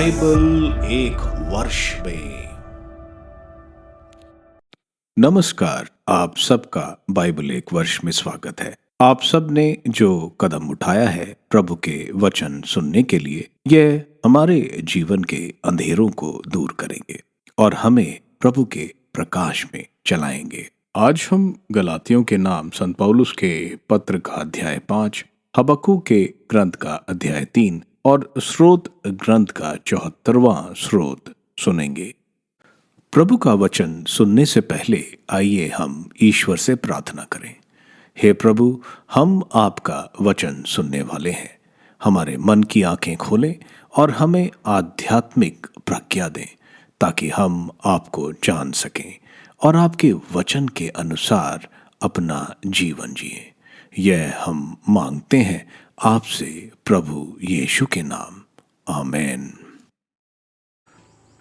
Bible एक वर्ष में। नमस्कार, आप सबका बाइबल एक वर्ष में स्वागत है। आप सब ने जो कदम उठाया है प्रभु के वचन सुनने के लिए, यह हमारे जीवन के अंधेरों को दूर करेंगे और हमें प्रभु के प्रकाश में चलाएंगे। आज हम गलातियों के नाम संत पौलुस के पत्र का अध्याय 5, हबक्कूक के ग्रंथ का अध्याय 3 और स्रोत ग्रंथ का 74वां स्रोत सुनेंगे। प्रभु का वचन सुनने से पहले आइए हम ईश्वर से प्रार्थना करें। हे प्रभु, हम आपका वचन सुनने वाले हैं। हमारे मन की आंखें खोलें और हमें आध्यात्मिक प्रज्ञा दें ताकि हम आपको जान सकें और आपके वचन के अनुसार अपना जीवन जिएं। यह हम मांगते हैं आपसे प्रभु यीशु के नाम, आमीन।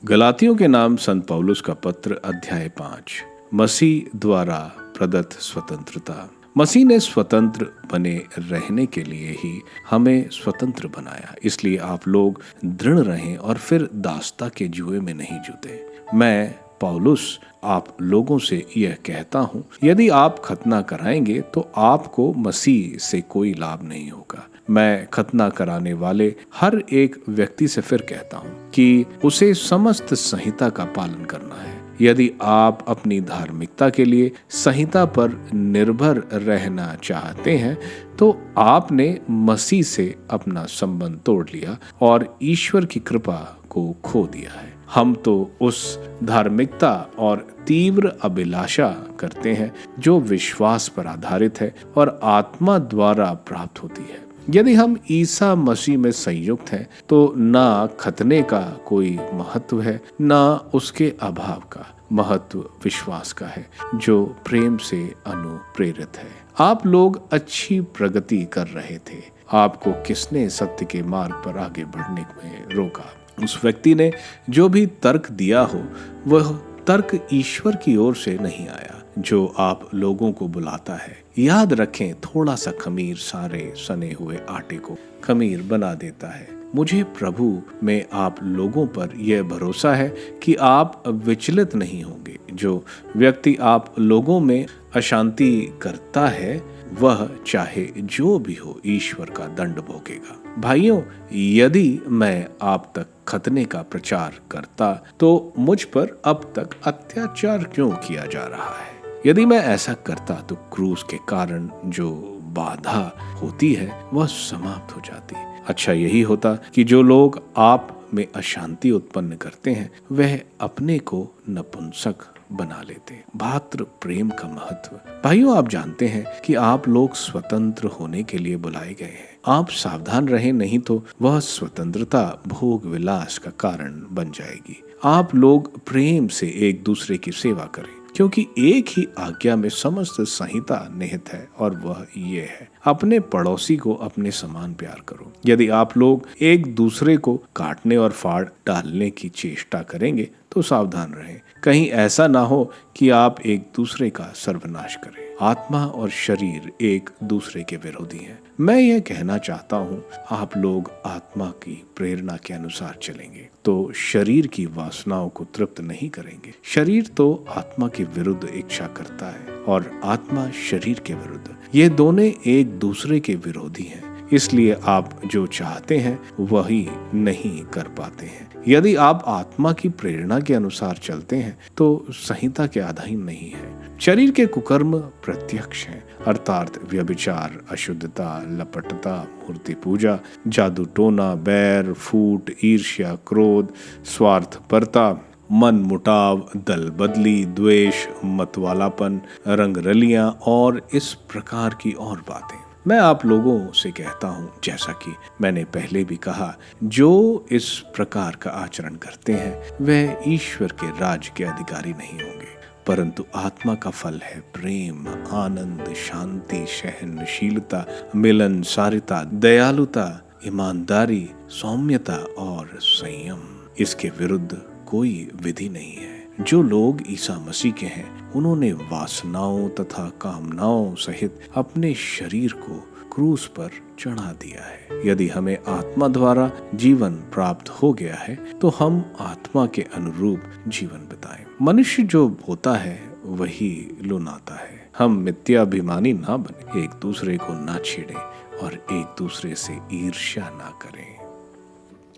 गलातियों के नाम संत पौलुस का पत्र अध्याय 5, मसीह द्वारा प्रदत्त स्वतंत्रता। मसीह ने स्वतंत्र बने रहने के लिए ही हमें स्वतंत्र बनाया, इसलिए आप लोग दृढ़ रहें और फिर दासता के जुए में नहीं जुटे। मैं पौलुस आप लोगों से यह कहता हूँ, यदि आप खतना कराएंगे तो आपको मसीह से कोई लाभ नहीं होगा। मैं खतना कराने वाले हर एक व्यक्ति से फिर कहता हूँ कि उसे समस्त संहिता का पालन करना है। यदि आप अपनी धार्मिकता के लिए संहिता पर निर्भर रहना चाहते हैं तो आपने मसीह से अपना संबंध तोड़ लिया और ईश्वर की कृपा को खो दिया है। हम तो उस धार्मिकता और तीव्र अभिलाषा करते हैं जो विश्वास पर आधारित है और आत्मा द्वारा प्राप्त होती है। यदि हम ईसा मसीह में संयुक्त हैं तो ना खतने का कोई महत्व है, ना उसके अभाव का। महत्व विश्वास का है जो प्रेम से अनुप्रेरित है। आप लोग अच्छी प्रगति कर रहे थे। आपको किसने सत्य के मार्ग पर आगे बढ़ने में रोका? उस व्यक्ति ने जो भी तर्क दिया हो वह तर्क ईश्वर की ओर से नहीं आया जो आप लोगों को बुलाता है। याद रखें, थोड़ा सा खमीर सारे सने हुए आटे को खमीर बना देता है। मुझे प्रभु में आप लोगों पर यह भरोसा है कि आप विचलित नहीं होंगे। जो व्यक्ति आप लोगों में अशांति करता है वह चाहे जो भी हो ईश्वर का दंड भोगेगा। भाइयों, यदि मैं आप तक खतने का प्रचार करता तो मुझ पर अब तक अत्याचार क्यों किया जा रहा है? यदि मैं ऐसा करता तो क्रूस के कारण जो बाधा होती है वह समाप्त हो जाती। अच्छा यही होता कि जो लोग आप में अशांति उत्पन्न करते हैं वह अपने को नपुंसक बना लेते। भातृ प्रेम का महत्व। भाइयों, आप जानते हैं कि आप लोग स्वतंत्र होने के लिए बुलाए गए हैं। आप सावधान रहें, नहीं तो वह स्वतंत्रता भोग विलास का कारण बन जाएगी। आप लोग प्रेम से एक दूसरे की सेवा करें, क्योंकि एक ही आज्ञा में समस्त संहिता निहित है और वह ये है, अपने पड़ोसी को अपने समान प्यार करो। यदि आप लोग एक दूसरे को काटने और फाड़ डालने की चेष्टा करेंगे तो सावधान रहें, कहीं ऐसा ना हो कि आप एक दूसरे का सर्वनाश करें। आत्मा और शरीर एक दूसरे के विरोधी हैं। मैं यह कहना चाहता हूँ, आप लोग आत्मा की प्रेरणा के अनुसार चलेंगे तो शरीर की वासनाओं को तृप्त नहीं करेंगे। शरीर तो आत्मा के विरुद्ध इच्छा करता है और आत्मा शरीर के विरुद्ध। ये दोनों एक दूसरे के विरोधी हैं, इसलिए आप जो चाहते हैं वही नहीं कर पाते हैं। यदि आप आत्मा की प्रेरणा के अनुसार चलते हैं तो संहिता के अधीन नहीं है। शरीर के कुकर्म प्रत्यक्ष हैं, अर्थात व्यभिचार, अशुद्धता, लपटता, मूर्ति पूजा, जादू टोना, बैर, फूट, ईर्ष्या, क्रोध, स्वार्थपरता, मन मुटाव, दल बदली, द्वेष, मतवालापन, रंगरलियां और इस प्रकार की और बातें। मैं आप लोगों से कहता हूँ, जैसा कि मैंने पहले भी कहा, जो इस प्रकार का आचरण करते हैं वह ईश्वर के राज्य के अधिकारी नहीं होंगे। परंतु आत्मा का फल है प्रेम, आनंद, शांति, सहनशीलता, मिलनसारिता, दयालुता, ईमानदारी, सौम्यता और संयम। इसके विरुद्ध कोई विधि नहीं है। जो लोग ईसा मसीह के हैं उन्होंने वासनाओं तथा कामनाओं सहित अपने शरीर को क्रूस पर चढ़ा दिया है। यदि हमें आत्मा द्वारा जीवन प्राप्त हो गया है तो हम आत्मा के अनुरूप जीवन बिताएं। मनुष्य जो बोता है वही लुनाता है। हम मिथ्याभिमानी ना बने, एक दूसरे को ना छेड़ें और एक दूसरे से ईर्ष्या ना करें।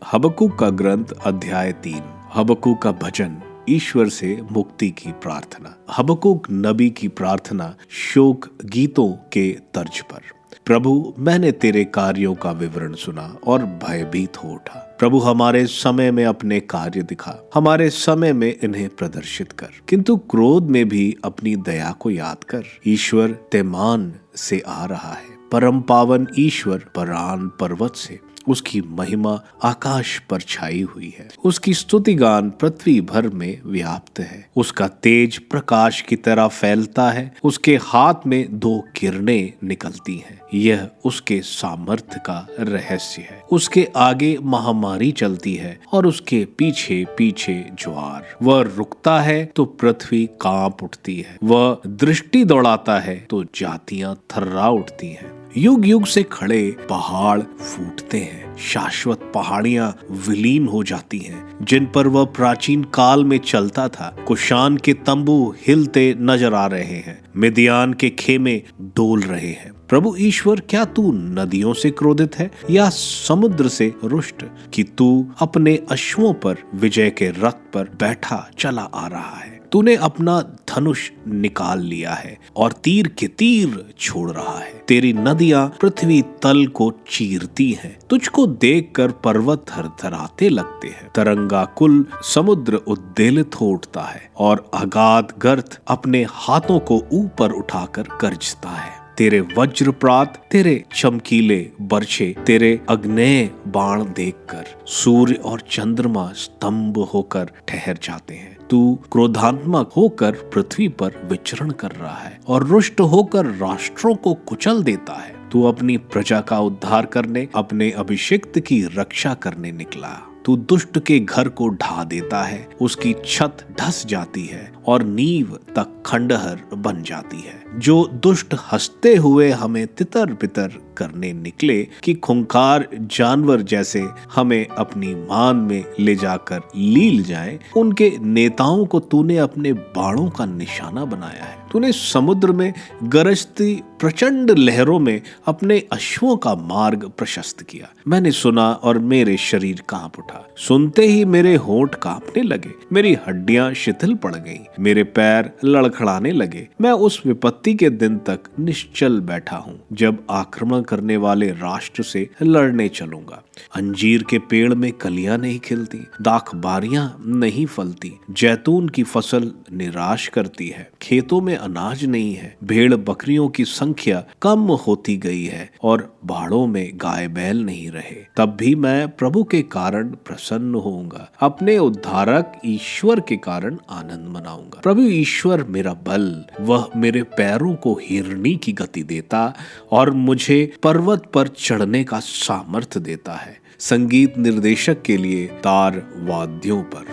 हबक्कूक का ग्रंथ अध्याय 3। हबक्कूक का भजन, ईश्वर से मुक्ति की प्रार्थना। हबक्कूक नबी की प्रार्थना शोक गीतों के तर्ज पर। प्रभु, मैंने तेरे कार्यों का विवरण सुना और भयभीत हो उठा। प्रभु, हमारे समय में अपने कार्य दिखा, हमारे समय में इन्हें प्रदर्शित कर, किंतु क्रोध में भी अपनी दया को याद कर। ईश्वर तेमान से आ रहा है, परम पावन ईश्वर परान पर्वत से। उसकी महिमा आकाश पर छाई हुई है, उसकी स्तुति गान पृथ्वी भर में व्याप्त है। उसका तेज प्रकाश की तरह फैलता है, उसके हाथ में 2 किरणें निकलती हैं। यह उसके सामर्थ्य का रहस्य है। उसके आगे महामारी चलती है और उसके पीछे पीछे ज्वार। वह रुकता है तो पृथ्वी कांप उठती है, वह दृष्टि दौड़ाता है तो जातियां थर्रा उठती हैं। युग युग से खड़े पहाड़ फूटते हैं, शाश्वत पहाड़ियां विलीन हो जाती हैं, जिन पर वह प्राचीन काल में चलता था। कुशान के तंबू हिलते नजर आ रहे हैं, मिदियान के खेमे डोल रहे हैं। प्रभु ईश्वर, क्या तू नदियों से क्रोधित है या समुद्र से रुष्ट, कि तू अपने अश्वों पर विजय के रथ पर बैठा चला आ रहा है? तूने अपना धनुष निकाल लिया है और तीर के तीर छोड़ रहा है। तेरी नदियां पृथ्वी तल को चीरती हैं। तुझको देखकर पर्वत थरथराते लगते हैं। तरंगा कुल समुद्र उद्वेलित हो उठता है और अगाध गर्त अपने हाथों को ऊपर उठाकर गरजता है। तेरे वज्रप्रात, तेरे चमकीले बर्छे, तेरे अग्नेय बाण देखकर सूर्य और चंद्रमा स्तंभ होकर ठहर जाते हैं। तू क्रोधात्मक होकर पृथ्वी पर विचरण कर रहा है और रुष्ट होकर राष्ट्रों को कुचल देता है। तू अपनी प्रजा का उद्धार करने, अपने अभिषिक्त की रक्षा करने निकला। तू दुष्ट के घर को ढा देता है, उसकी छत धस जाती है और नींव तक खंडहर बन जाती है। जो दुष्ट हंसते हुए हमें तितर बितर करने निकले कि खूंखार जानवर जैसे हमें अपनी मान में ले जाकर लील जाएं, उनके नेताओं को तूने अपने बाणों का निशाना बनाया है। तूने समुद्र में गरजती प्रचंड लहरों में अपने अश्वों का मार्ग प्रशस्त किया। मैंने सुना और मेरे शरीर कांप उठा। सुनते ही मेरे होंठ कांपने लगे, मेरी हड्डियां शिथिल पड़ गईं, मेरे पैर लड़खड़ाने लगे। मैं उस विपत्ति के दिन तक निश्चल बैठा हूँ जब आक्रमण करने वाले राष्ट्र से लड़ने चलूंगा। अंजीर के पेड़ में कलियां नहीं खिलती, दाखबारियां नहीं फलती, जैतून की फसल निराश करती है, खेतों में अनाज नहीं है, भेड़ बकरियों की संख्या कम होती गई है और बाड़ों में गाय बैल नहीं रहे। तब भी मैं प्रभु के कारण प्रसन्न होऊंगा, अपने उद्धारक ईश्वर के कारण आनंद मनाऊंगा। प्रभु ईश्वर मेरा बल, वह मेरे पैरों को हिरनी की गति देता और मुझे पर्वत पर चढ़ने का सामर्थ्य देता है। संगीत निर्देशक के लिए तार वाद्यों पर।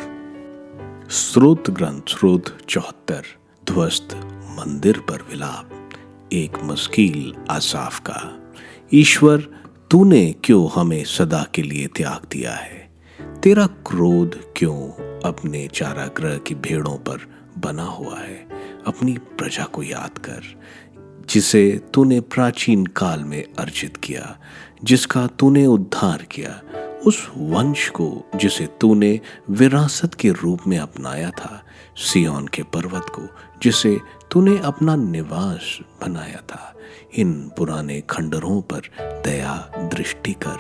स्रोत ग्रंथ, स्रोत 74। ध्वस्त मंदिर पर विलाप, एक मस्कील आसाफ का। ईश्वर, तूने क्यों हमें सदा के लिए त्याग दिया है? तेरा क्रोध क्यों अपने चारागृह की भेड़ों पर बना हुआ है? अपनी प्रजा को याद कर, जिसे तूने प्राचीन काल में अर्जित किया, जिसका तूने उद्धार किया, उस वंश को जिसे तूने विरासत के रूप में अपनाया था, सिय्योन के पर्वत को जिसे तूने अपना निवास बनाया था। इन पुराने खंडरों पर दया दृष्टि कर।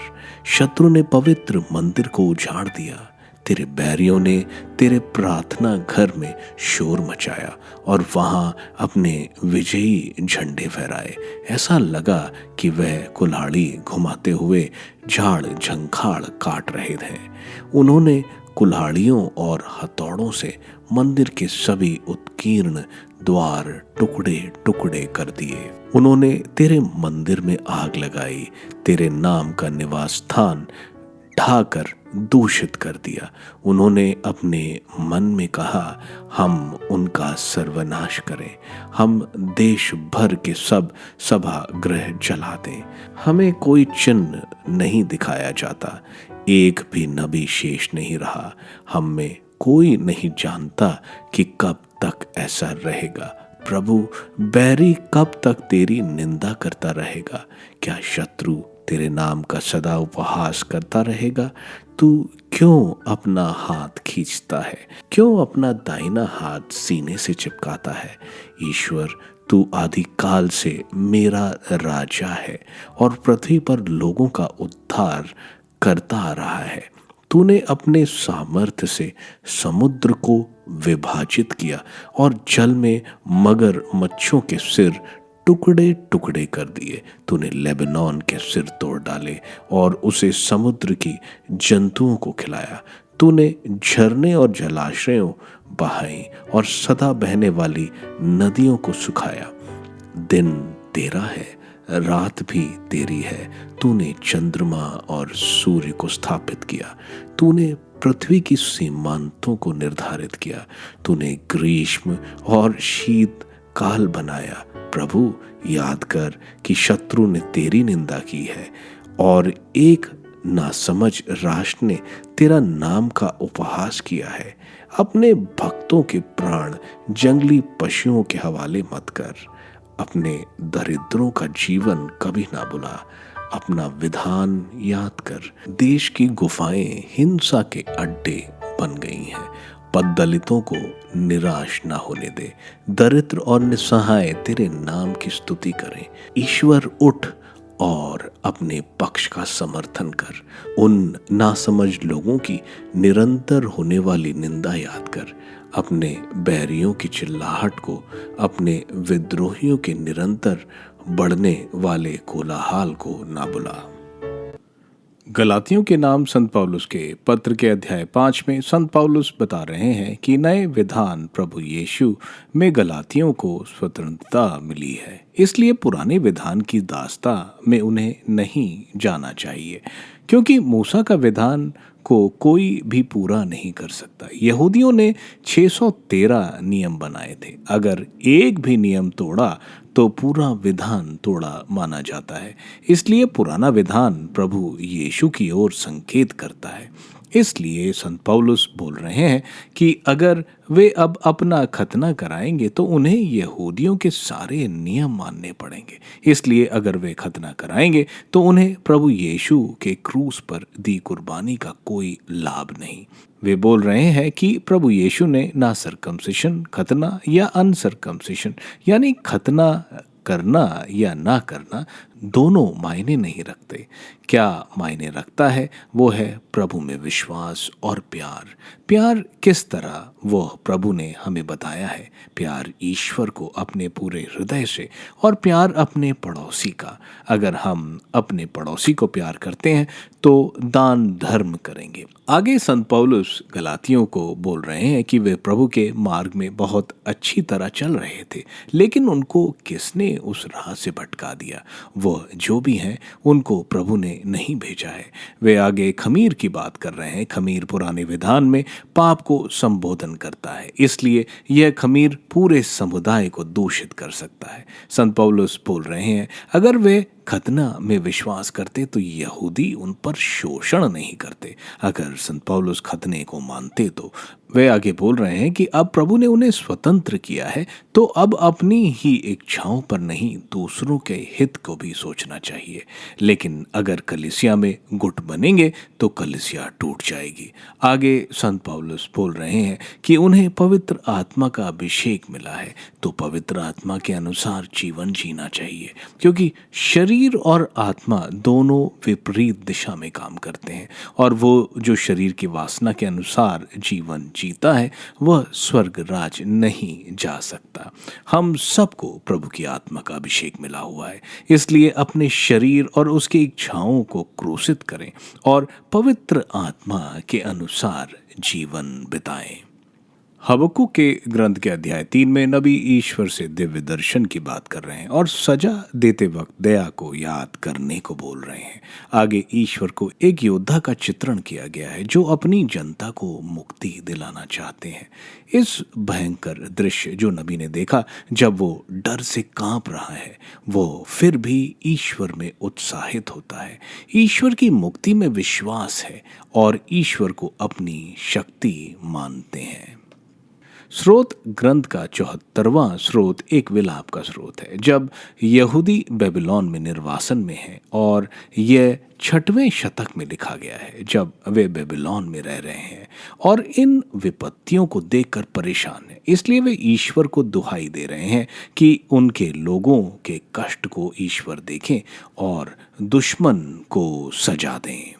शत्रु ने पवित्र मंदिर को उजाड़ दिया, तेरे बैरियों ने तेरे प्रार्थना घर में शोर मचाया और वहां अपने विजयी झंडे फहराए। ऐसा लगा कि वह कुल्हाड़ी घुमाते हुए झाड़ झंखाड़ काट रहे थे। उन्होंने कुल्हाड़ियों और हथौड़ों से मंदिर के सभी उत्कीर्ण द्वार टुकड़े टुकड़े कर दिए। उन्होंने तेरे मंदिर में आग लगाई, तेरे नाम का निवास स्थान ढाकर दूषित कर दिया। उन्होंने अपने मन में कहा, हम उनका सर्वनाश करें, हम देश भर के सब सभागृह जला दें। हमें कोई चिन्ह नहीं दिखाया जाता, एक भी नबी शेष नहीं रहा। हम में कोई नहीं जानता कि कब तक ऐसा रहेगा। प्रभु, बैरी कब तक तेरी निंदा करता रहेगा? क्या शत्रु तेरे नाम का सदा उपहास करता रहेगा? तू क्यों अपना हाथ खींचता है? क्यों अपना दाहिना हाथ सीने से चिपकाता है? ईश्वर, तू आदिकाल से मेरा राजा है और पृथ्वी पर लोगों का उद्धार करता आ रहा है। तूने अपने सामर्थ्य से समुद्र को विभाजित किया और जल में मगरमच्छों के सिर टुकड़े टुकड़े कर दिए। तूने लेबनान के सिर तोड़ डाले और उसे समुद्र की जंतुओं को खिलाया। तूने झरने और जलाशयों बहाई और सदा बहने वाली नदियों को सुखाया। दिन तेरा है, रात भी तेरी है। तूने चंद्रमा और सूर्य को स्थापित किया। तूने पृथ्वी की सीमांतों को निर्धारित किया। तूने ग्रीष्म और शीत काल बनाया। प्रभु, याद कर कि शत्रु ने तेरी निंदा की है और एक नासमझ राष्ट्र ने तेरा नाम का उपहास किया है। अपने भक्तों के प्राण जंगली पशुओं के हवाले मत कर। अपने दरिद्रों का जीवन कभी ना बुला। अपना विधान याद कर। देश की गुफाएं हिंसा के अड्डे बन गई हैं। पद्दलितों को निराश ना होने दे। दरिद्र और निसहाय तेरे नाम की स्तुति करें। ईश्वर, उठ और अपने पक्ष का समर्थन कर। उन नासमझ लोगों की निरंतर होने वाली निंदा याद कर। अपने बैरियों की चिल्लाहट को, अपने विद्रोहियों के निरंतर बढ़ने वाले कोलाहल को ना बुला। गलातियों के नाम संत पौलुस के पत्र के अध्याय 5 में संत पौलुस बता रहे हैं कि नए विधान प्रभु यीशु में गलातियों को स्वतंत्रता मिली है, इसलिए पुराने विधान की दास्ता में उन्हें नहीं जाना चाहिए, क्योंकि मूसा का विधान को कोई भी पूरा नहीं कर सकता। यहूदियों ने 613 नियम बनाए थे। अगर एक भी नियम तोड़ा तो पूरा विधान तोड़ा माना जाता है। इसलिए पुराना विधान प्रभु यीशु की ओर संकेत करता है। इसलिए संत पौलुस बोल रहे हैं कि अगर वे अब अपना खतना कराएंगे तो उन्हें यहूदियों के सारे नियम मानने पड़ेंगे। इसलिए अगर वे खतना कराएंगे तो उन्हें प्रभु यीशु के क्रूस पर दी कुर्बानी का कोई लाभ नहीं। वे बोल रहे हैं कि प्रभु यीशु ने ना सरकमसिशन, खतना या अनसरकमसिशन, यानी खतना करना या ना करना, दोनों मायने नहीं रखते। क्या मायने रखता है वो है प्रभु में विश्वास और प्यार। प्यार किस तरह, वो प्रभु ने हमें बताया है। प्यार ईश्वर को अपने पूरे हृदय से और प्यार अपने पड़ोसी का। अगर हम अपने पड़ोसी को प्यार करते हैं तो दान धर्म करेंगे। आगे संत पौलुस गलातियों को बोल रहे हैं कि वे प्रभु के मार्ग में बहुत अच्छी तरह चल रहे थे, लेकिन उनको किसने उस राह से भटका दिया? वो जो भी हैं उनको प्रभु ने नहीं भेजा है। वे आगे खमीर की बात कर रहे हैं। खमीर पुराने विधान में पाप को संबोधन करता है, इसलिए यह खमीर पूरे समुदाय को दूषित कर सकता है। संत पौलुस बोल रहे हैं, अगर वे खतना में विश्वास करते तो यहूदी उन पर शोषण नहीं करते। अगर संत पौलुस खतने को मानते तो वे आगे बोल रहे हैं कि अब प्रभु ने उन्हें स्वतंत्र किया है, तो अब अपनी ही इच्छाओं पर नहीं, दूसरों के हित को भी सोचना चाहिए। लेकिन अगर कलीसिया में गुट बनेंगे तो कलीसिया टूट जाएगी। आगे संत पौलुस बोल रहे हैं कि उन्हें पवित्र आत्मा का अभिषेक मिला है, तो पवित्र आत्मा के अनुसार जीवन जीना चाहिए, क्योंकि शरीर और आत्मा दोनों विपरीत दिशा में काम करते हैं, और वो जो शरीर की वासना के अनुसार जीवन जीता है वह स्वर्ग राज नहीं जा सकता। हम सबको प्रभु की आत्मा का अभिषेक मिला हुआ है, इसलिए अपने शरीर और उसकी इच्छाओं को क्रूसित करें और पवित्र आत्मा के अनुसार जीवन बिताएं। हबक्कुक के ग्रंथ के अध्याय 3 में नबी ईश्वर से दिव्य दर्शन की बात कर रहे हैं और सजा देते वक्त दया को याद करने को बोल रहे हैं। आगे ईश्वर को एक योद्धा का चित्रण किया गया है जो अपनी जनता को मुक्ति दिलाना चाहते हैं। इस भयंकर दृश्य जो नबी ने देखा, जब वो डर से कांप रहा है, वो फिर भी ईश्वर में उत्साहित होता है। ईश्वर की मुक्ति में विश्वास है और ईश्वर को अपनी शक्ति मानते हैं। स्रोत ग्रंथ का 74वां स्रोत एक विलाप का स्रोत है। जब यहूदी बेबीलोन में निर्वासन में हैं और यह 6वें शतक में लिखा गया है, जब वे बेबीलोन में रह रहे हैं और इन विपत्तियों को देखकर परेशान हैं, इसलिए वे ईश्वर को दुहाई दे रहे हैं कि उनके लोगों के कष्ट को ईश्वर देखें और दुश्मन को सजा दें।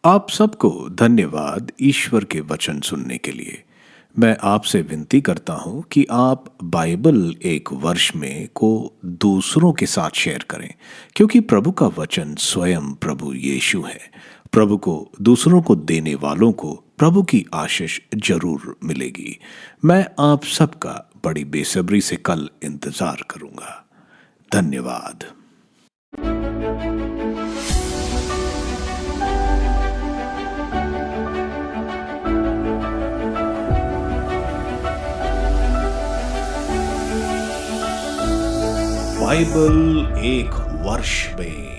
आप सबको धन्यवाद ईश्वर के वचन सुनने के लिए। मैं आपसे विनती करता हूं कि आप बाइबल एक वर्ष में को दूसरों के साथ शेयर करें, क्योंकि प्रभु का वचन स्वयं प्रभु यीशु है। प्रभु को दूसरों को देने वालों को प्रभु की आशीष जरूर मिलेगी। मैं आप सबका बड़ी बेसब्री से कल इंतजार करूंगा। धन्यवाद। बाइबल एक वर्ष में